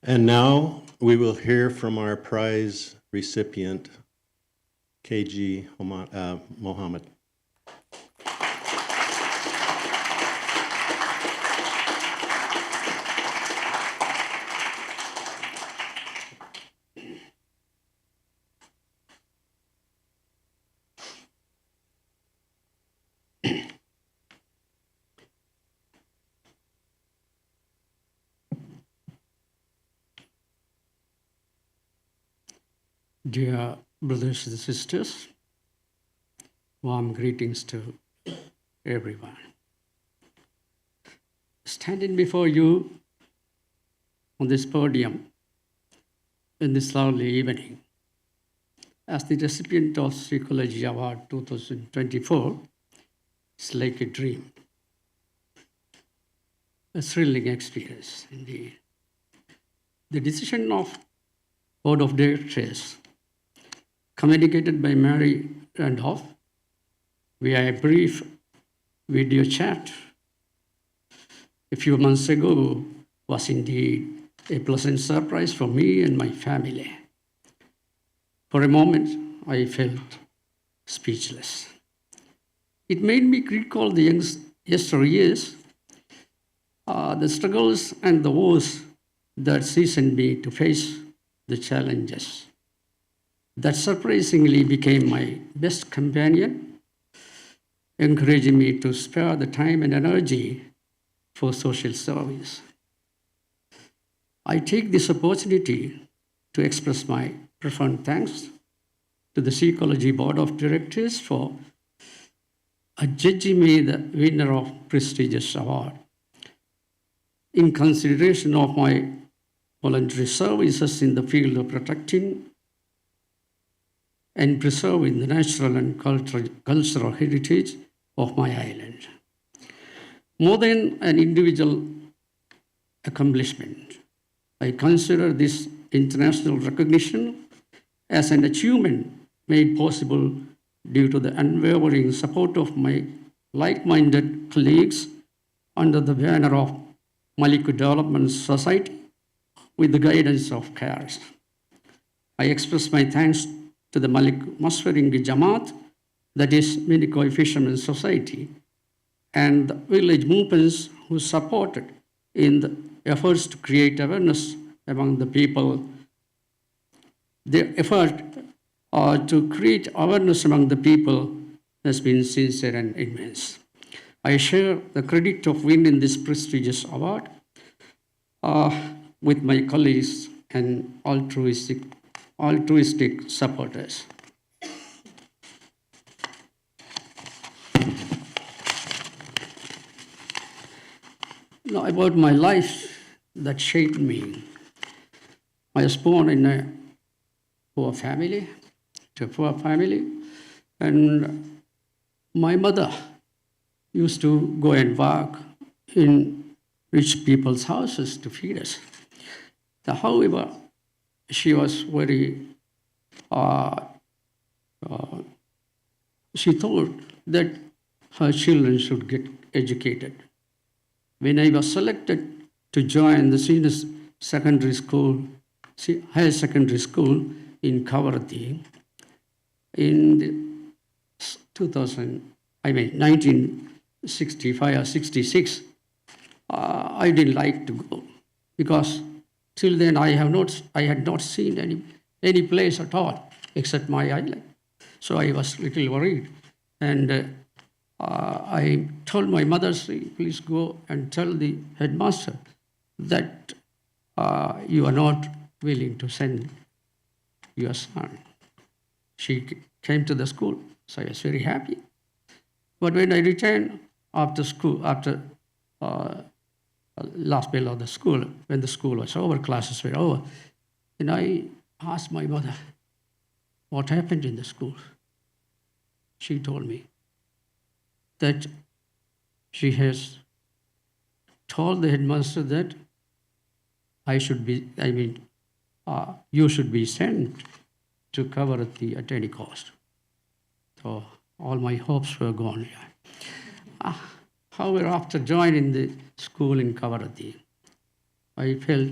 And now we will hear from our prize recipient, KG Mohammed. Dear brothers and sisters, warm greetings to everyone. Standing before you on this podium in this lovely evening, as the recipient of Seacology Award 2024, it's like a dream, a thrilling experience indeed. The decision of Board of Directors, communicated by Mary Randolph via a brief video chat a few months ago, was indeed a pleasant surprise for me and my family. For a moment, I felt speechless. It made me recall the yesteryears, the struggles and the woes that seasoned me to face the challenges that surprisingly became my best companion, encouraging me to spare the time and energy for social service. I take this opportunity to express my profound thanks to the Seacology Board of Directors for adjudging me the winner of prestigious award. In consideration of my voluntary services in the field of protecting and preserving the natural and cultural heritage of my island. More than an individual accomplishment, I consider this international recognition as an achievement made possible due to the unwavering support of my like-minded colleagues under the banner of Minicoy Development Society with the guidance of CARES. I express my thanks to the Maswaringi Jamaat, that is Minicoy Fishermen Society, and the village movements who supported in the efforts to create awareness among the people. Their effort to create awareness among the people has been sincere and immense. I share the credit of winning this prestigious award with my colleagues and altruistic supporters. Now, about my life that shaped me. I was born in a poor family, and my mother used to go and work in rich people's houses to feed us. However, she was very, she thought that her children should get educated. When I was selected to join the senior secondary school, higher secondary school in Kavarati in 1965 or 66, I didn't like to go because till then I had not seen any place at all except my island. So I was a little worried, and I told my mother, please go and tell the headmaster that you are not willing to send your son. She came to the school, so I was very happy. But when I returned after school, after last bell of the school, when the school was over, classes were over, and I asked my mother, what happened in the school? She told me that she has told the headmaster that you should be sent to Kavarati at any cost. So all my hopes were gone. However, after joining the school in Kavarati, I felt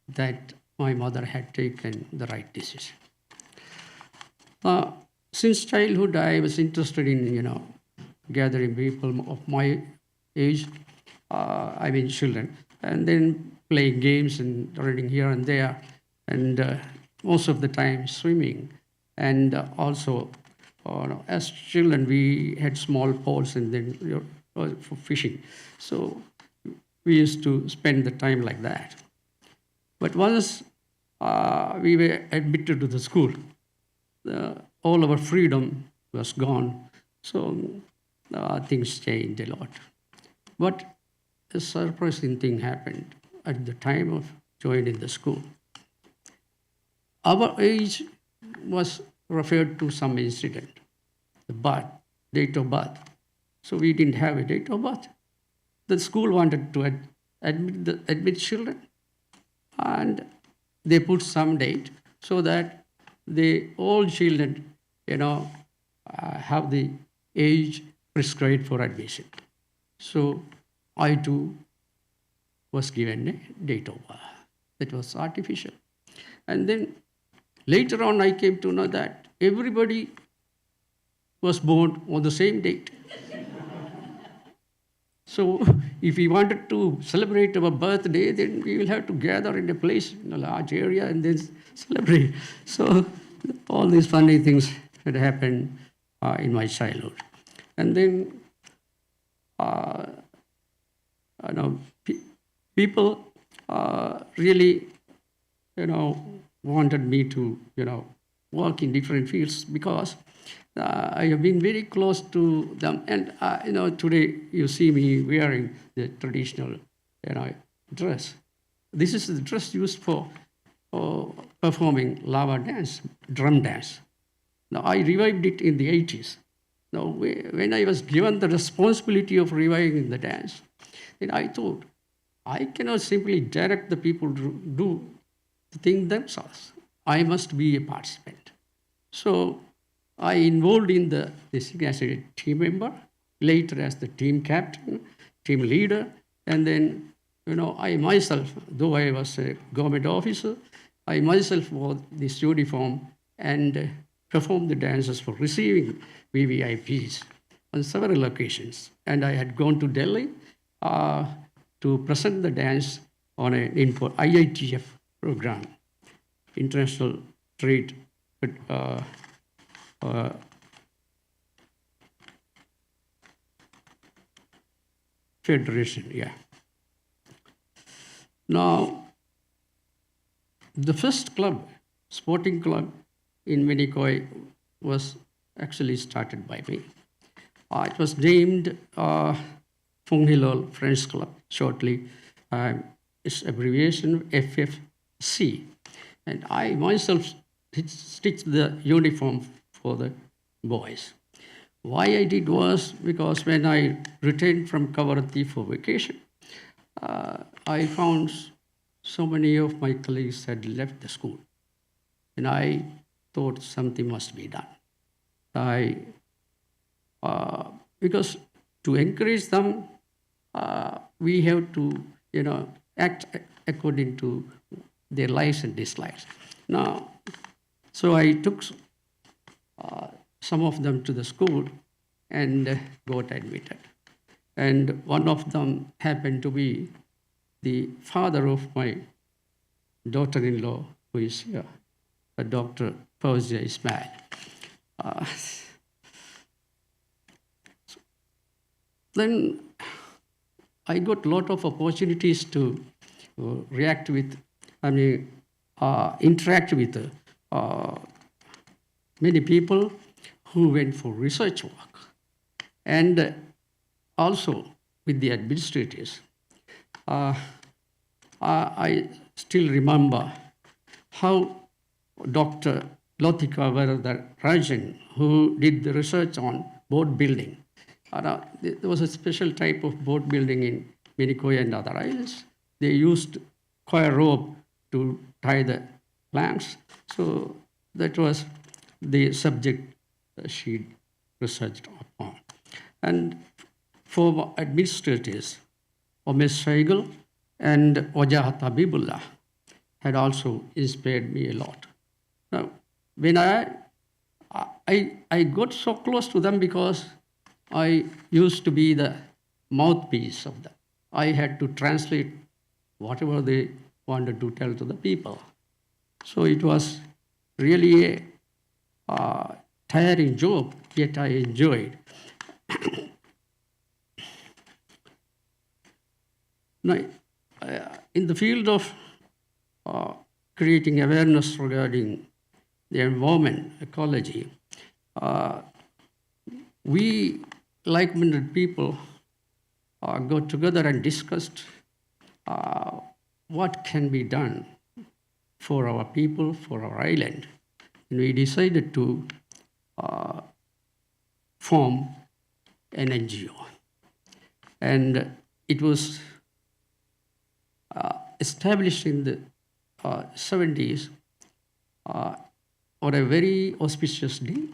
that my mother had taken the right decision. Since childhood, I was interested in, gathering people of my age, children, and then playing games and running here and there, and most of the time swimming. And also, as children, we had small poles and then for fishing. So we used to spend the time like that. But once we were admitted to the school, all our freedom was gone. So things changed a lot. But a surprising thing happened at the time of joining the school. Our age was referred to some incident, the birth, date of birth. So we didn't have a date of birth. The school wanted to admit children, and they put some date so that all children, have the age prescribed for admission. So I too was given a date of birth that was artificial. And then later on, I came to know that everybody was born on the same date. So if we wanted to celebrate our birthday, then we will have to gather in a place, in a large area, and then celebrate. So all these funny things had happened in my childhood. And then people really, wanted me to, work in different fields because I have been very close to them. And, today you see me wearing the traditional, dress. This is the dress used for performing lava dance, drum dance. Now, I revived it in the 80s. Now, when I was given the responsibility of reviving the dance, then I thought, I cannot simply direct the people to do the thing themselves. I must be a participant. So I involved in this as a team member, later as the team captain, team leader, and then, I myself, though I was a government officer, I myself wore this uniform and performed the dances for receiving VVIPs on several occasions. And I had gone to Delhi to present the dance on an IITF program, International Trade Federation, yeah. Now, the first club, sporting club in Minicoy was actually started by me. It was named Phonghilol Friends Club, shortly. Its abbreviation FFC. And I myself stitched the uniform for the boys. Why I did was because when I returned from Kavaratti for vacation, I found so many of my colleagues had left the school. And I thought something must be done. Because to encourage them, we have to, act according to their likes and dislikes. Now, so I took some of them to the school and got admitted. And one of them happened to be the father of my daughter-in-law, who is here, Dr. Fauzia Ismail. Then I got a lot of opportunities to interact with many people who went for research work, and also with the administrators. I still remember how Dr. Lothika Varadarajan, who did the research on boat building, there was a special type of boat building in Minicoy and other islands. They used coir rope to tie the planks. So that was the subject she researched upon. And for administrators, Omes Shaigal and Wajahat Habibullah had also inspired me a lot. Now, when I got so close to them because I used to be the mouthpiece of them. I had to translate whatever they wanted to tell to the people. So it was really a tiring job, yet I enjoyed. Now, in the field of creating awareness regarding the environment, ecology, we, like-minded people, got together and discussed what can be done for our people, for our island. And we decided to form an NGO. And it was established in the 70s on a very auspicious day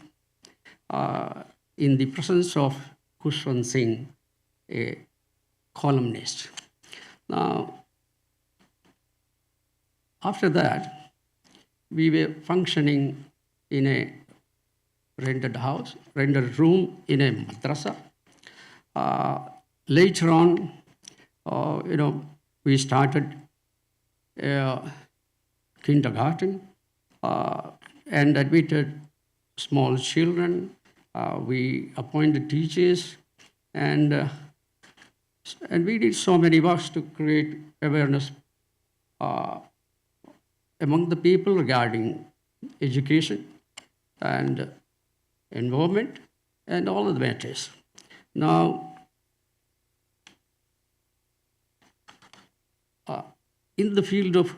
in the presence of Kushwant Singh, a columnist. Now, after that, we were functioning in a rented room in a madrasa. Later on, we started kindergarten and admitted small children. We appointed teachers, and we did so many works to create awareness among the people regarding education and environment and all of the matters. Now, in the field of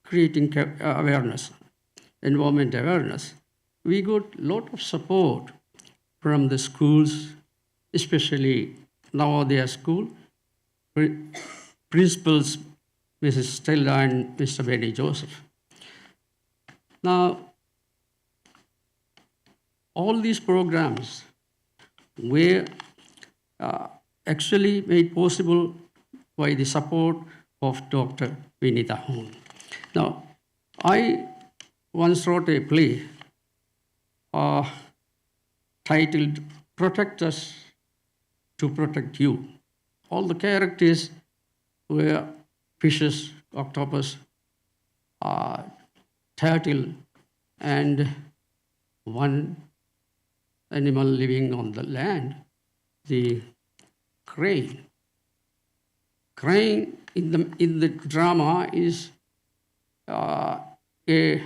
creating awareness, environment awareness, we got a lot of support from the schools, especially Navodaya school, principals, Mrs. Stella and Mr. Benny Joseph. Now, all these programs were actually made possible by the support of Dr. Vinita Hoon. Now, I once wrote a play titled Protect Us to Protect You. All the characters were fishes, octopus, turtle, and one animal living on the land, the crane. Crane in the drama is a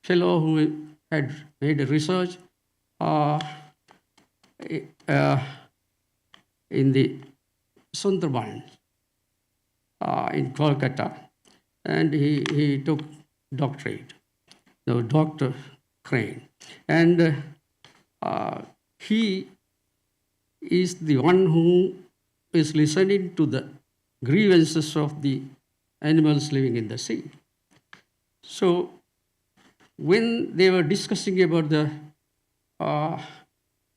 fellow who had made a research in the Sundarban in Kolkata, and he took doctorate, the Dr. Crane. And he is the one who is listening to the grievances of the animals living in the sea. So when they were discussing about the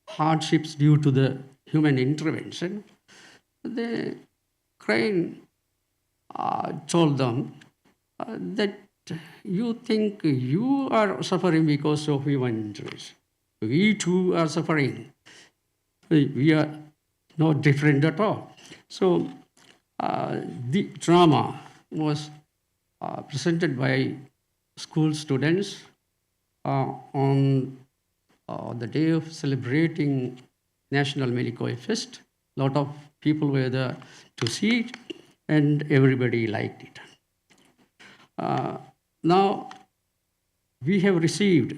hardships due to the human intervention, the crane told them that you think you are suffering because of human intervention. We too are suffering. We are not different at all. So the drama was presented by school students on the day of celebrating National Minicoy Fest. A lot of people were there to see it, and everybody liked it. Now, we have received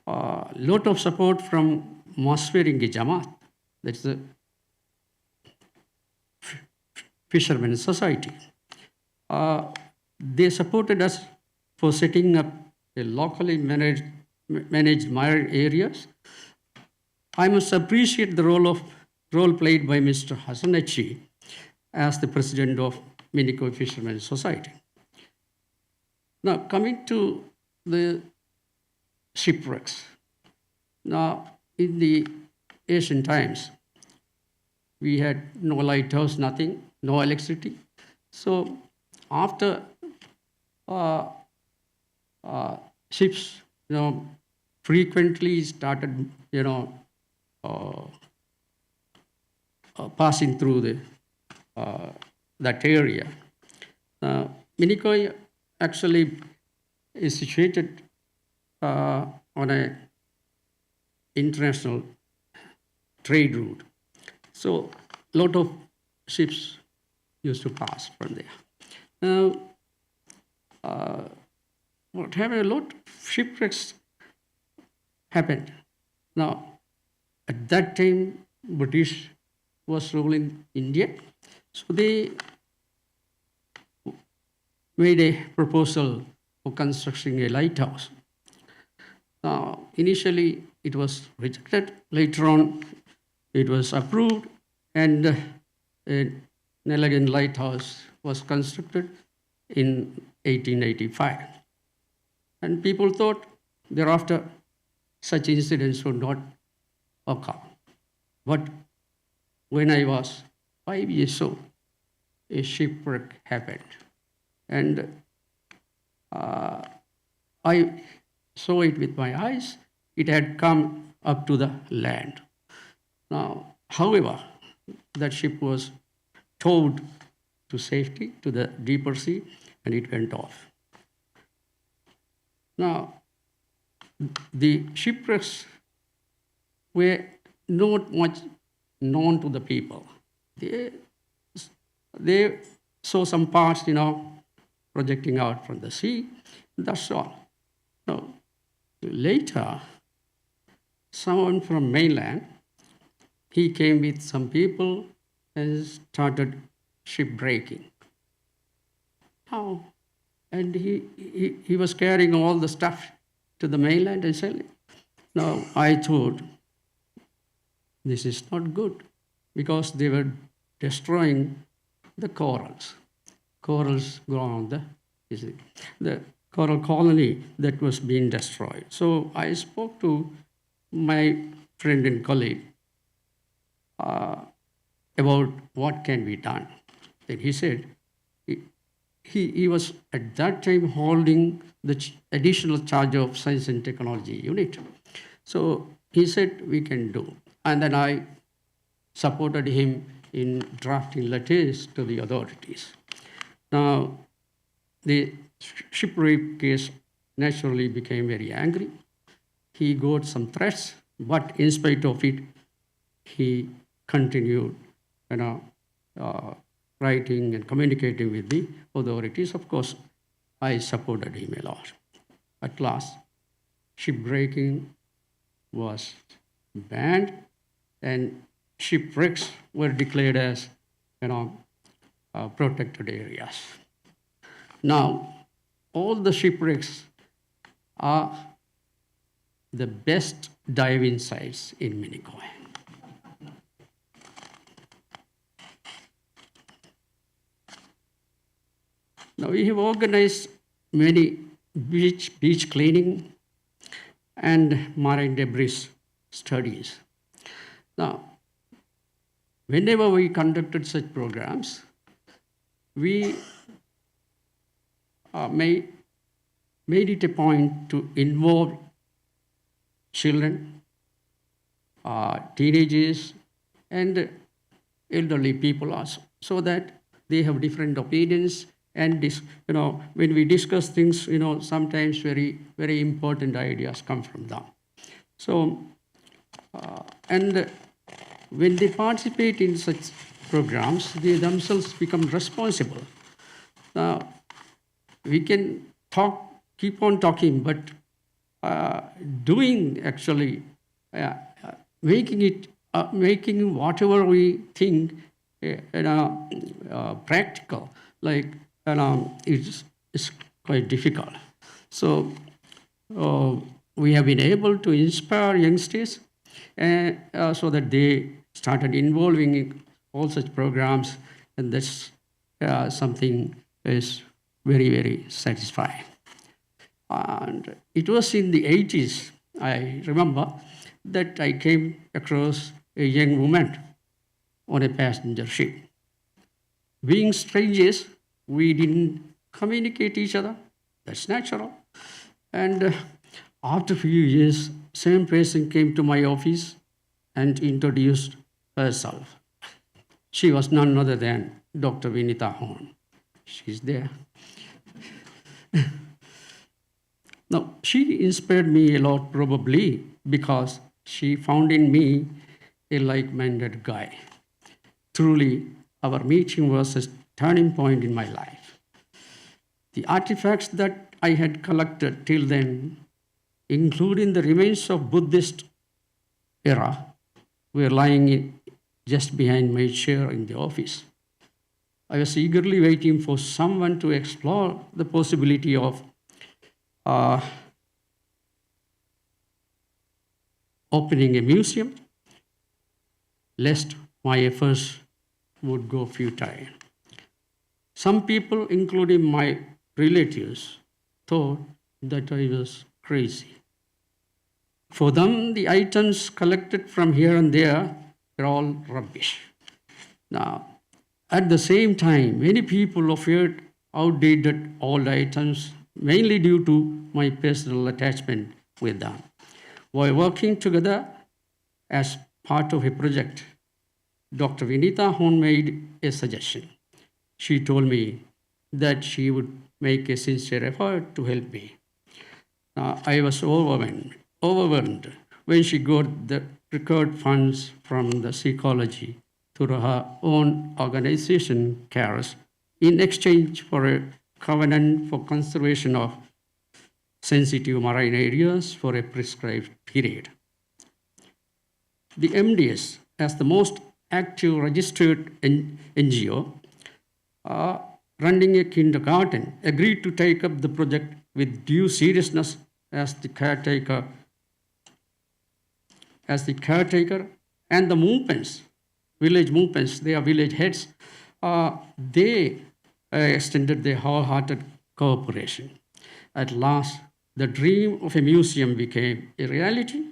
a lot of support from Masweringi Jamaat, that's the Fishermen's Society. They supported us for setting up a locally managed marine areas. I must appreciate the role played by Mr. Hasanachi as the president of Minicoy Fishermen's Society. Now, coming to the shipwrecks. Now, in the ancient times, we had no lighthouse, nothing, no electricity. So after uh, ships, frequently started, uh, passing through that area. Minicoy actually is situated on a international trade route. So a lot of ships used to pass from there. Now, what happened? A lot of shipwrecks happened. Now, at that time, British was ruling India, so they made a proposal for constructing a lighthouse. Now, initially, it was rejected. Later on, it was approved, and an elegant lighthouse was constructed in 1885. And people thought thereafter such incidents would not occur. But when I was 5 years old, a shipwreck happened. And I saw it with my eyes. It had come up to the land. Now, however, that ship was towed to safety, to the deeper sea, and it went off. Now, the shipwrecks were not much known to the people. They saw some parts, projecting out from the sea. That's all. Now, later, someone from mainland, he came with some people and started shipbreaking. Now, and he was carrying all the stuff to the mainland and selling. Now, I thought, this is not good, because they were destroying the corals. Corals go on the coral colony that was being destroyed. So I spoke to my friend and colleague about what can be done. Then he said, he was at that time holding the additional charge of science and technology unit. So he said, we can do. And then I supported him in drafting letters to the authorities. Now, the shipwreck case naturally became very angry. He got some threats, but in spite of it, he continued, writing and communicating with the authorities. Of course, I supported him a lot. At last, shipbreaking was banned, and shipwrecks were declared as, protected areas. Now, all the shipwrecks are the best diving sites in Minicoy. Now, we have organized many beach cleaning and marine debris studies. Now, whenever we conducted such programs, we made it a point to involve children, teenagers, and elderly people also, so that they have different opinions. And when we discuss things, sometimes very, very important ideas come from them. So, and when they participate in such programs, they themselves become responsible. Now, we can keep on talking, but doing actually, making whatever we think, practical, like, it's quite difficult. So we have been able to inspire youngsters, so that they started involving in all such programs, and that's something is very, very satisfying. And it was in the 80s, I remember, that I came across a young woman on a passenger ship. Being strangers, we didn't communicate each other, That's natural. And after a few years, same person came to my office and introduced herself. She was none other than Dr. Vinita Horn. She's there. Now, she inspired me a lot probably because she found in me a like-minded guy. Truly, our meeting was a turning point in my life. The artifacts that I had collected till then, including the remains of Buddhist era, were lying just behind my chair in the office. I was eagerly waiting for someone to explore the possibility of opening a museum, lest my efforts would go futile. Some people, including my relatives, thought that I was crazy. For them, the items collected from here and there were all rubbish. Now, at the same time, many people feared outdated old items, mainly due to my personal attachment with them. While working together as part of a project, Dr. Vinita Hon made a suggestion. She told me that she would make a sincere effort to help me. I was overwhelmed when she got the required funds from the Seacology through her own organization, CARES, in exchange for a covenant for conservation of sensitive marine areas for a prescribed period. The MDS, as the most active registered NGO, running a kindergarten, agreed to take up the project with due seriousness as the caretaker and the movements, village movements, they are village heads, they extended their wholehearted cooperation. At last, the dream of a museum became a reality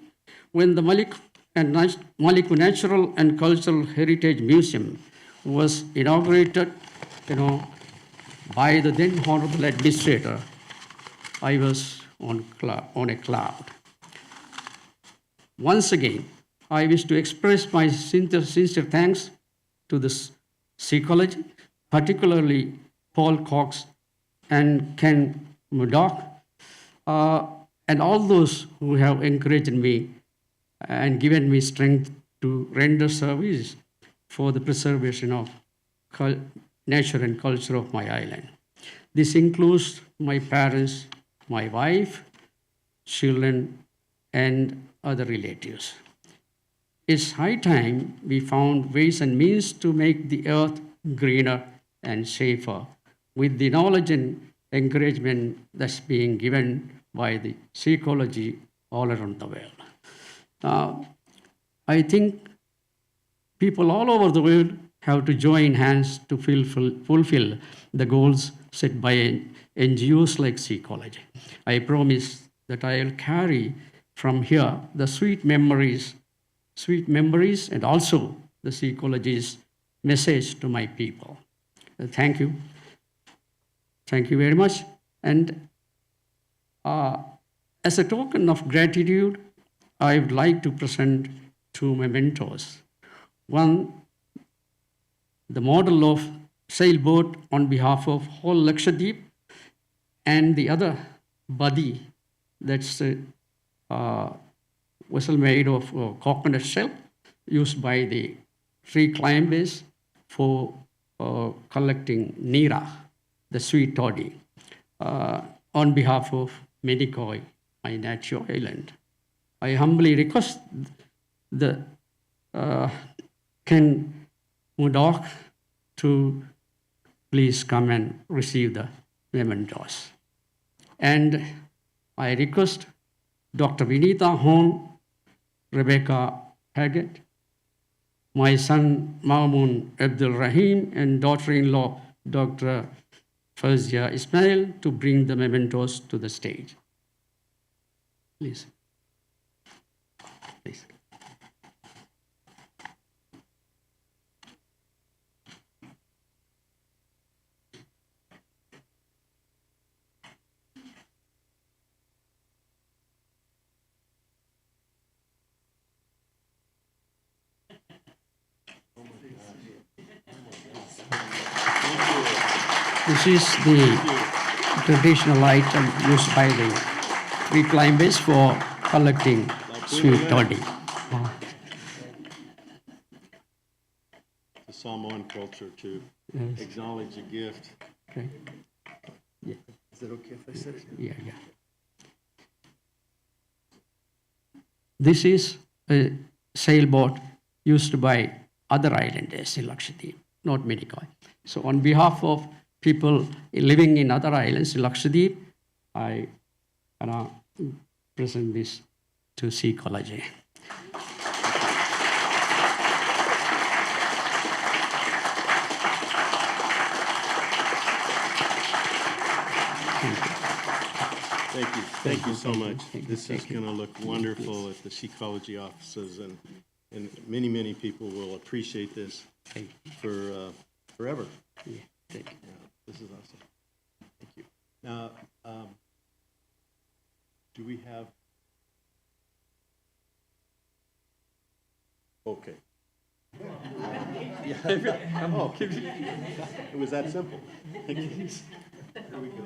when the Maliku Natural and Cultural Heritage Museum was inaugurated, by the then Honorable Administrator. I was on a cloud. Once again, I wish to express my sincere thanks to the Seacology, particularly Paul Cox and Ken Murdoch, and all those who have encouraged me and given me strength to render service for the preservation of nature and culture of my island. This includes my parents, my wife, children, and other relatives. It's high time we found ways and means to make the earth greener and safer with the knowledge and encouragement that's being given by the Seacology all around the world. Now, I think people all over the world have to join hands to fulfill the goals set by NGOs like Seacology. I promise that I'll carry from here the sweet memories, and also the Seacology's message to my people. Thank you. Thank you very much. And as a token of gratitude, I would like to present two mementos. One, the model of sailboat on behalf of whole Lakshadweep, and the other, Buddy, that's a vessel made of coconut shell used by the tree climbers for collecting nira, the sweet toddy, on behalf of Minicoy, my natural island. I humbly request the Ken Murdoch to please come and receive the mementos. And I request Dr. Vinita Hon, Rebecca Haggett, my son Mamoon Abdul Rahim, and daughter-in-law Dr. Fazia Ismail to bring the mementos to the stage. Please. Please. This is the traditional item used by the tree climbers for collecting sweet toddy. The Samoan culture to Yes. acknowledge a gift. Okay. Is it okay if I sit it? Yeah. This is a sailboat used by other islanders in Lakshadweep, not Minicoy. So on behalf of people living in other islands in Lakshadweep, I present this to Seacology. Thank you so much. Thank you. This is going to look wonderful at the Seacology offices, and many people will appreciate this Thank you. for forever. Yeah, thank you. Yeah, this is awesome. Thank you. Now, do we have? Okay. Yeah. Oh, it was that simple. Thank you. Here we go.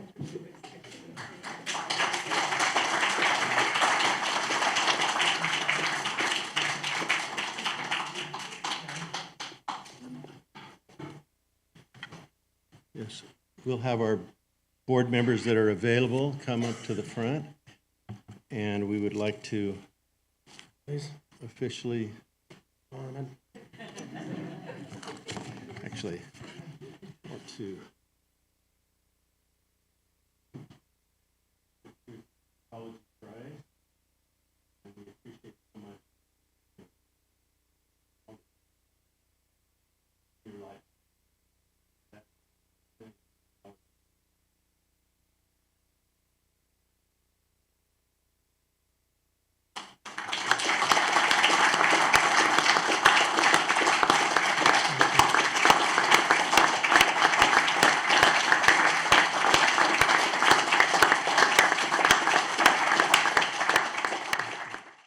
Yes, we'll have our board members that are available come up to the front, and we would like to officially, actually, I want to